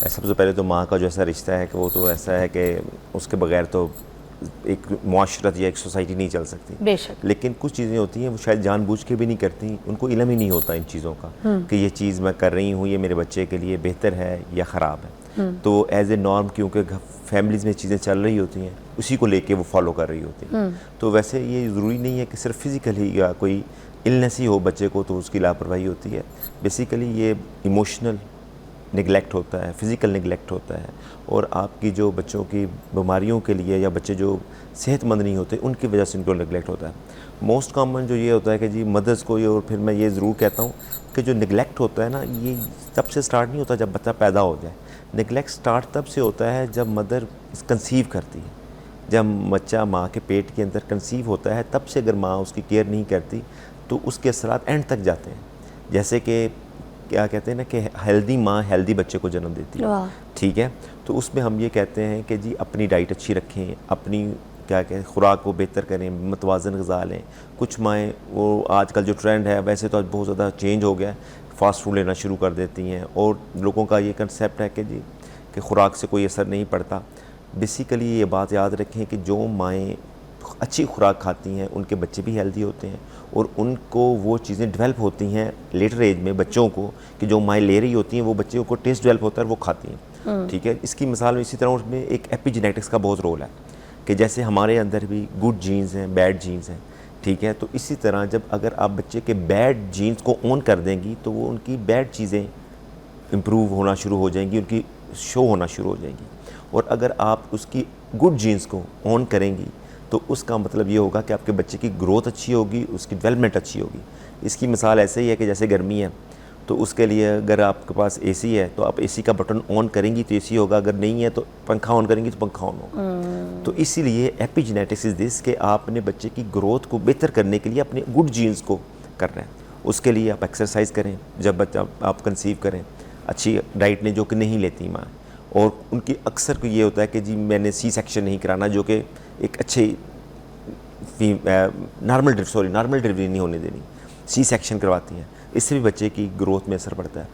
सबसे पहले तो माँ का जो ऐसा रिश्ता है कि वो तो ऐसा है कि उसके बगैर तो एक मुआशरत या एक सोसाइटी नहीं चल सकती। बेशक। लेकिन कुछ चीज़ें होती हैं वो शायद जानबूझ के भी नहीं करती, उनको इल्म ही नहीं होता इन चीज़ों का कि ये चीज़ मैं कर रही हूँ, ये मेरे बच्चे के लिए बेहतर है या ख़राब है। तो एज ए नॉर्म क्योंकि फैमिलीज़ में चीज़ें चल रही होती हैं उसी को लेके वो फॉलो कर रही होती हैं। तो वैसे ये ज़रूरी नहीं है कि सिर्फ फिज़िकली या कोई इलनेस ही हो बच्चे को तो उसकी लापरवाही होती है। बेसिकली ये इमोशनल निगलेक्ट होता है, फ़िज़िकल निगलेक्ट होता है, और आपकी जो बच्चों की बीमारियों के लिए या बच्चे जो सेहतमंद नहीं होते उनकी वजह से उनको निगलेक्ट होता है। मोस्ट कॉमन जो ये होता है कि जी मदर्स को ये, और फिर मैं ये ज़रूर कहता हूँ कि जो निगलेक्ट होता है ना ये तब से स्टार्ट नहीं होता जब बच्चा पैदा हो जाए। निगलेक्ट स्टार्ट तब से होता है जब मदर कंसीव करती है, जब बच्चा माँ के पेट के अंदर कंसीव होता है तब से अगर माँ उसकी केयर नहीं करती तो उसके असरात एंड तक जाते हैं। जैसे कि क्या कहते हैं ना कि हेल्दी माँ हेल्दी बच्चे को जन्म देती है, ठीक है। तो उसमें हम ये कहते हैं कि जी अपनी डाइट अच्छी रखें, अपनी क्या कहें खुराक को बेहतर करें, मतवाज़न ग़िज़ा लें। कुछ माएँ वो आजकल जो ट्रेंड है वैसे तो आज बहुत ज़्यादा चेंज हो गया है, फ़ास्ट फूड लेना शुरू कर देती हैं, और लोगों का ये कंसेप्ट है कि जी कि खुराक से कोई असर नहीं पड़ता। बेसिकली ये बात याद रखें कि जो माएँ अच्छी खुराक खाती हैं उनके बच्चे भी हेल्दी होते हैं, और उनको वो चीज़ें डेवलप होती हैं लेटर एज में बच्चों को कि जो माएँ ले रही होती हैं वो बच्चों को टेस्ट डेवलप होता है वो खाती हैं, ठीक है। इसकी मिसाल में इसी तरह उसमें एक एपिजेनेटिक्स का बहुत रोल है कि जैसे हमारे अंदर भी गुड जीन्स हैं, बैड जीन्स हैं, ठीक है। तो इसी तरह जब अगर आप बच्चे के बैड जीन्स को ऑन कर देंगी तो वो उनकी बैड चीज़ें इम्प्रूव होना शुरू हो जाएंगी, उनकी शो होना शुरू हो जाएंगी। और अगर आप उसकी गुड जीन्स को ऑन करेंगी तो उसका मतलब ये होगा कि आपके बच्चे की ग्रोथ अच्छी होगी, उसकी डेवलपमेंट अच्छी होगी। इसकी मिसाल ऐसे ही है कि जैसे गर्मी है तो उसके लिए अगर आपके पास एसी है तो आप एसी का बटन ऑन करेंगी तो एसी होगा, अगर नहीं है तो पंखा ऑन करेंगी तो पंखा ऑन होगा। तो इसीलिए एपिजेनेटिक्स इज दिस कि आपने बच्चे की ग्रोथ को बेहतर करने के लिए अपने गुड जीन्स को करना है। उसके लिए आप एक्सरसाइज करें जब बच्चा आप कंसीव करें, अच्छी डाइट ने जो कि नहीं लेती माँ, और उनकी अक्सर को ये होता है कि जी मैंने सी सेक्शन नहीं कराना, जो कि एक अच्छे नॉर्मल डिलीवरी नहीं होने देनी, सी सेक्शन करवाती हैं। इससे भी बच्चे की ग्रोथ में असर पड़ता है।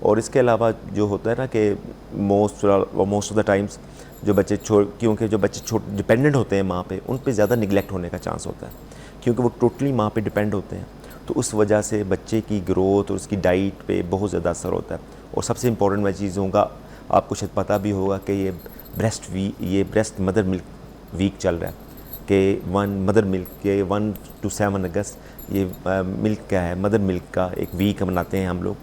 और इसके अलावा जो होता है ना कि मोस्ट ऑफ द टाइम्स जो बच्चे क्योंकि जो बच्चे डिपेंडेंट होते हैं माँ पे, उन पे ज़्यादा निगलेक्ट होने का चांस होता है क्योंकि वो टोटली माँ पे डिपेंड होते हैं। तो उस वजह से बच्चे की ग्रोथ और उसकी डाइट पे बहुत ज़्यादा असर होता है। और सबसे इंपॉर्टेंट मैं चीज़ होगा, आपको शायद पता भी होगा कि ये ब्रेस्ट मदर मिल्क वीक चल रहा है कि मदर मिल्क के 1 to 7 अगस्त ये मिल्क क्या है, मदर मिल्क का एक वीक मनाते हैं हम लोग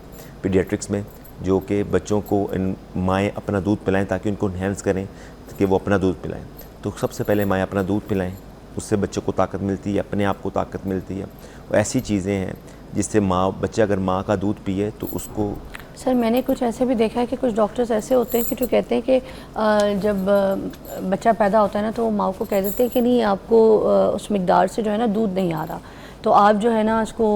पीडियाट्रिक्स में, जो कि बच्चों को माएँ अपना दूध पिलाएं ताकि उनको इन्हेंस करें कि वो अपना दूध पिलाएं। तो सबसे पहले माएँ अपना दूध पिलाएं, उससे बच्चों को ताकत मिलती है, अपने आप को ताकत मिलती है। और ऐसी चीज़ें हैं जिससे बच्चा अगर माँ का दूध पिए तो उसको। सर मैंने कुछ ऐसे भी देखा है कि कुछ डॉक्टर्स ऐसे होते हैं कि जो कहते हैं कि जब बच्चा पैदा होता है ना तो वो माँ को कह देते हैं कि नहीं आपको उस मिकदार से जो है ना दूध नहीं आ रहा, तो आप जो है ना इसको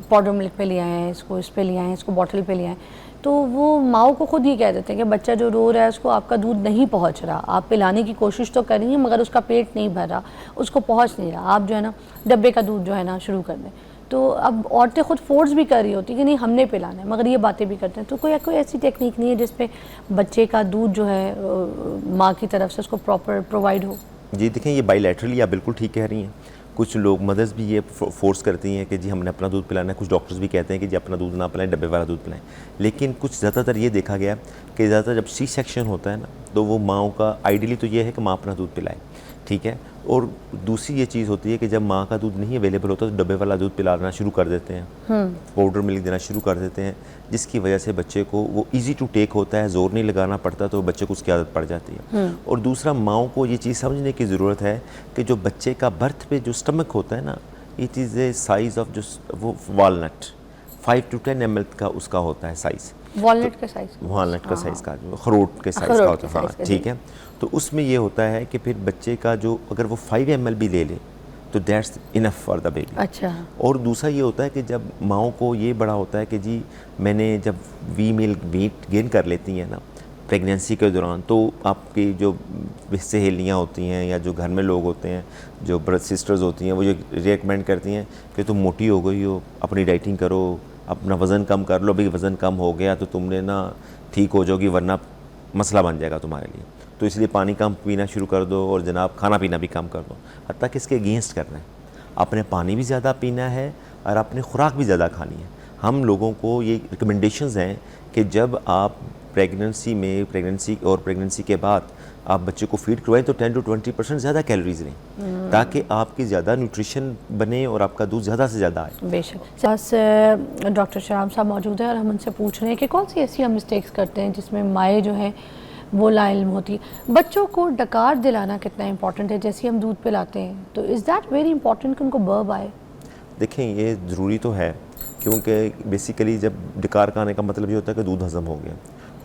पाउडर मिल्क पे ले आएँ, इसको इस पे ले आएँ, इसको बॉटल पे ले आएँ। तो वो माँ को खुद ही कह देते हैं कि बच्चा जो रो रहा है उसको आपका दूध नहीं पहुँच रहा, आप पिलाने की कोशिश तो कर रही हैं मगर उसका पेट नहीं भर रहा, उसको पहुँच नहीं रहा, आप जो है ना डब्बे का दूध जो है ना शुरू कर दें। तो अब औरतें खुद फोर्स भी कर रही होती कि नहीं हमने पिलाना है, मगर ये बातें भी करते हैं। तो कोई ऐसी टेक्निक नहीं है जिसपे बच्चे का दूध जो है माँ की तरफ से उसको प्रॉपर प्रोवाइड हो? जी देखें, ये बायलैटरली आप बिल्कुल ठीक कह रही हैं। कुछ लोग मदर्स भी ये फोर्स करती हैं कि जी हमने अपना दूध पिलाना है, कुछ डॉक्टर्स भी कहते हैं कि जी अपना दूध ना पिलाएं, डब्बे वाला दूध पिलाएं। लेकिन कुछ ज़्यादातर ये देखा गया कि ज़्यादातर जब सी सेक्शन होता है ना तो वो माँओं का आइडियली तो ये है कि माँ अपना दूध पिलाए, ठीक है। और दूसरी ये चीज़ होती है कि जब माँ का दूध नहीं अवेलेबल होता तो डब्बे वाला दूध पिलाना शुरू कर देते हैं, पाउडर मिल्क देना शुरू कर देते हैं, जिसकी वजह से बच्चे को वो इजी टू टेक होता है, ज़ोर नहीं लगाना पड़ता, तो बच्चे को उसकी आदत पड़ जाती है। और दूसरा, माँओं को ये चीज़ समझने की ज़रूरत है कि जो बच्चे का बर्थ पे जो स्टमक होता है ना, it is a size of जो वो वालनट 5 to 10 ml का उसका होता है साइज़। वॉलनट का साइज़? वॉलनट का साइज़ का, जो अखरोट के साइज़ का होता है, हाँ ठीक है। तो उसमें ये होता है कि फिर बच्चे का जो अगर वो 5 ml भी ले ले तो that's enough for the baby. अच्छा। और दूसरा ये होता है कि जब माँओं को ये बड़ा होता है कि जी मैंने जब वेट गेन कर लेती हैं ना प्रेगनेंसी के दौरान, तो आपकी जो सहेलियाँ होती हैं या जो घर में लोग होते हैं, जो ब्रदर सिस्टर्स होती हैं, वो ये रिकमेंड करती हैं कि तुम मोटी हो गई हो, अपनी डाइटिंग करो, अपना वज़न कम कर लो, अभी वज़न कम हो गया तो तुमने ना ठीक हो जाओगी, वरना मसला बन जाएगा तुम्हारे लिए। तो इसलिए पानी कम पीना शुरू कर दो और जनाब खाना पीना भी कम कर दो। हत्ता कि इसके अगेंस्ट करना है, आपने पानी भी ज़्यादा पीना है और आपने खुराक भी ज़्यादा खानी है। हम लोगों को ये रिकमेंडेशंस हैं कि जब आप प्रेगनेंसी और प्रेगनेंसी के बाद आप बच्चे को फीड करवाएं तो 10 to 20% ज़्यादा कैलोरीज लें, ताकि आपकी ज़्यादा न्यूट्रिशन बने और आपका दूध ज़्यादा से ज़्यादा आए। बेशक। पास डॉक्टर शहराम साहब मौजूद है और हम उनसे पूछ रहे हैं कि कौन सी ऐसी हम मिस्टेक्स करते हैं जिसमें माएँ जो हैं वो लाइल्म होती है। बच्चों को डकार दिलाना कितना इंपॉर्टेंट है, जैसे हम दूध पिलाते हैं तो इज़ दैट वेरी इंपॉर्टेंट कि उनको बर्ब आए? देखें, ये ज़रूरी तो है, क्योंकि बेसिकली जब डकार का आने का मतलब ये होता है कि दूध हज़म हो गया।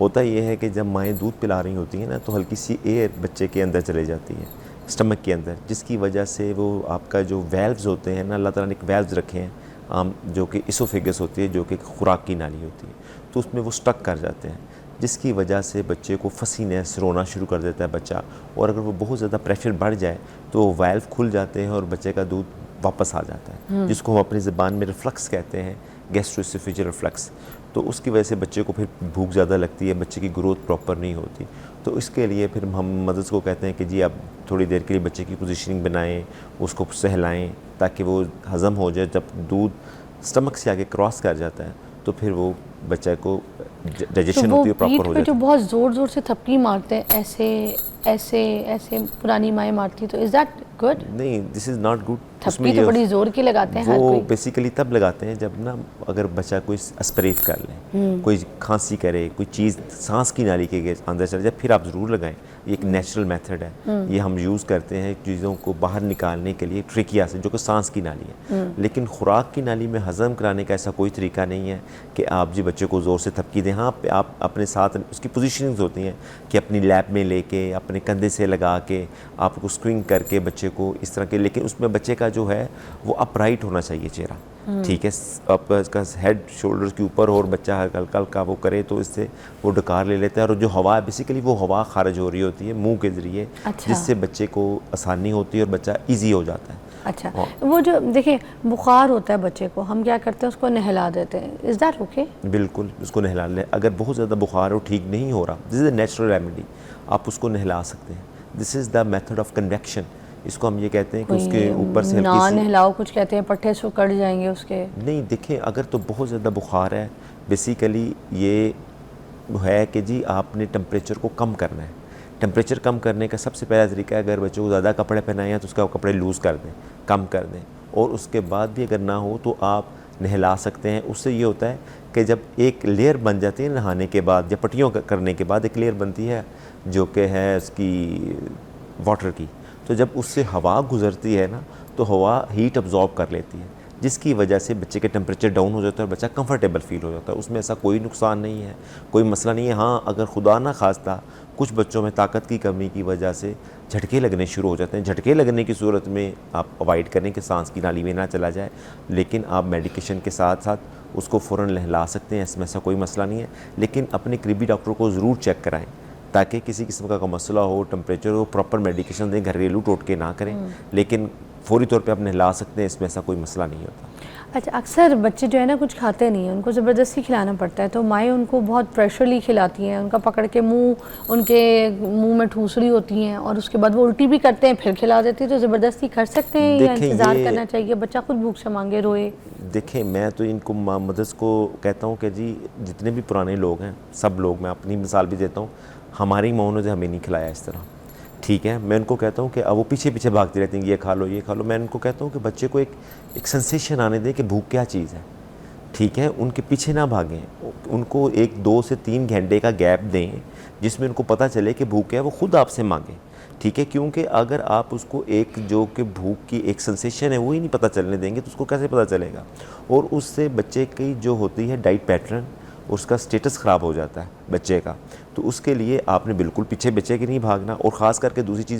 होता ये है कि जब माएँ दूध पिला रही होती हैं ना तो हल्की सी एयर बच्चे के अंदर चले जाती है, स्टमक के अंदर, जिसकी वजह से वो आपका जो वेल्व्स होते हैं ना, अल्लाह ताला ने एक वेल्व्स रखे हैं आम, जो कि इसोफेगस होती है, जो कि खुराक की नाली होती है, तो उसमें वो स्टक कर जाते हैं, जिसकी वजह से बच्चे को फसीनेस रोना शुरू कर देता है बच्चा। और अगर वो बहुत ज़्यादा प्रेशर बढ़ जाए तो वेल्व खुल जाते हैं और बच्चे का दूध वापस आ जाता है, जिसको हम अपनी ज़बान में रिफ्लक्स कहते हैं, गैस्ट्रोएसोफेजियल रिफ्लक्स। तो उसकी वजह से बच्चे को फिर भूख ज़्यादा लगती है, बच्चे की ग्रोथ प्रॉपर नहीं होती। तो इसके लिए फिर हम मदर्स को कहते हैं कि जी आप थोड़ी देर के लिए बच्चे की पोजीशनिंग बनाएं, उसको सहलाएं ताकि वो हज़म हो जाए। जब दूध स्टमक से आगे क्रॉस कर जाता है तो फिर वो बच्चे को डाइजेशन तो होती है, प्रॉपर हो जाता है। जो बहुत ज़ोर ज़ोर से थपकी मारते हैं, ऐसे ऐसे ऐसे पुरानी माएँ मारती, तो इज़ दैट गुड? नहीं, दिस इज़ नॉट गुड। थपकी तो बड़ी ज़ोर की लगाते हैं हर वो कोई। बेसिकली तब लगाते हैं जब ना अगर बच्चा कोई एस्पिरेट कर ले, कोई खांसी करे, कोई चीज़ सांस की नाली के अंदर चले जाए, फिर आप ज़रूर लगाएं। ये एक नेचुरल मेथड है, ये हम यूज़ करते हैं चीज़ों को बाहर निकालने के लिए, ट्रिकिया से, जो कि सांस की नाली है। लेकिन खुराक की नाली में हज़म कराने का ऐसा कोई तरीका नहीं है कि आप जी बच्चे को ज़ोर से थपकी दें। हाँ, आप अपने साथ उसकी पोजीशनिंग्स होती हैं कि अपनी लैप में लेके, अपने कंधे से लगा के, आपको स्क्विंग करके बच्चे को इस तरह के, लेकिन उसमें बच्चे का जो है वो अपराइट होना चाहिए चेहरा, ठीक है, आपका इसका हेड शोल्डर्स के ऊपर, और बच्चा हल्का हल्का वो करे तो इससे वो डकार ले लेता है। और जो हवा है बेसिकली वो हवा खारिज हो रही होती है मुंह के ज़रिए, जिससे बच्चे को आसानी होती है और बच्चा ईजी हो जाता है। अच्छा, वो जो देखिए बुखार होता है बच्चे को, हम क्या करते हैं उसको नहला देते हैं, इज़ दैट ओके? बिल्कुल, उसको नहला लें। अगर बहुत ज़्यादा बुखार हो, ठीक नहीं हो रहा, this is a natural remedy, आप उसको नहला सकते हैं। This is the method of convection, इसको हम ये कहते हैं कि उसके ऊपर से ना नहलाओ, कुछ कहते हैं पट्टे से कट जाएंगे उसके। नहीं, देखें, अगर तो बहुत ज़्यादा बुखार है, बेसिकली ये है कि जी आपने टेम्परेचर को कम करना है। टेम्परेचर कम करने का सबसे पहला तरीका है, अगर बच्चों को ज़्यादा कपड़े पहनाए हैं तो उसका कपड़े लूज़ कर दें, कम कर दें। और उसके बाद भी अगर ना हो तो आप नहला सकते हैं। उससे ये होता है कि जब एक लेयर बन जाती है नहाने के बाद या पट्टियों करने के बाद, एक लेयर बनती है जो कि है उसकी वाटर की, तो जब उससे हवा गुजरती है ना तो हवा हीट अब्जॉर्ब कर लेती है, जिसकी वजह से बच्चे के टेम्परेचर डाउन हो जाता है और बच्चा कंफर्टेबल फील हो जाता है। उसमें ऐसा कोई नुकसान नहीं है, कोई मसला नहीं है। हाँ, अगर खुदा ना खास्ता कुछ बच्चों में ताकत की कमी की वजह से झटके लगने शुरू हो जाते हैं, झटके लगने की सूरत में आप अवॉइड करें कि सांस की नाली में ना चला जाए, लेकिन आप मेडिकेशन के साथ साथ उसको फ़ौरन नहला सकते हैं, इसमें ऐसा कोई मसला नहीं है। लेकिन अपने करीबी डॉक्टर को ज़रूर चेक कराएं ताकि किसी किस्म का मसला हो, टेम्परेचर हो, प्रॉपर मेडिकेशन दें, घरेलू टोटके ना करें, लेकिन फ़ौरी तौर पे आप नहला सकते हैं, इसमें ऐसा कोई मसला नहीं होता। अच्छा, अक्सर बच्चे जो है ना कुछ खाते नहीं हैं, उनको ज़बरदस्ती खिलाना पड़ता है, तो माएँ उनको बहुत प्रेशरली खिलाती हैं, उनका पकड़ के उनके मुंह में ठूसरी होती हैं और उसके बाद वो उल्टी भी करते हैं, फिर खिला देती है। तो ज़बरदस्ती कर सकते हैं या इंतज़ार करना चाहिए, बच्चा खुद भूख से मांगे रोए? देखें, मैं तो इनको मदर्स को कहता हूँ कि जी जितने भी पुराने लोग हैं, सब लोग, मैं अपनी मिसाल भी देता हूँ, हमारी माओं ने हमें नहीं खिलाया इस तरह, ठीक है। मैं उनको कहता हूँ कि अब वो पीछे पीछे भागती रहती हैं, ये खा लो, ये खा लो। मैं उनको कहता हूँ कि बच्चे को एक सेंसेशन आने दें कि भूख क्या चीज़ है, ठीक है। उनके पीछे ना भागें, उनको 1-2 से 3 घंटे का गैप दें जिसमें उनको पता चले कि भूख क्या है, वो खुद आपसे मांगे, ठीक है। क्योंकि अगर आप उसको एक जो कि भूख की एक सेंसेशन है वो ही नहीं पता चलने देंगे तो उसको कैसे पता चलेगा। और उससे बच्चे की जो होती है डाइट पैटर्न, उसका स्टेटस ख़राब हो जाता है बच्चे का। तो उसके लिए आपने बिल्कुल पीछे बच्चे के नहीं भागना। और ख़ास करके दूसरी चीज़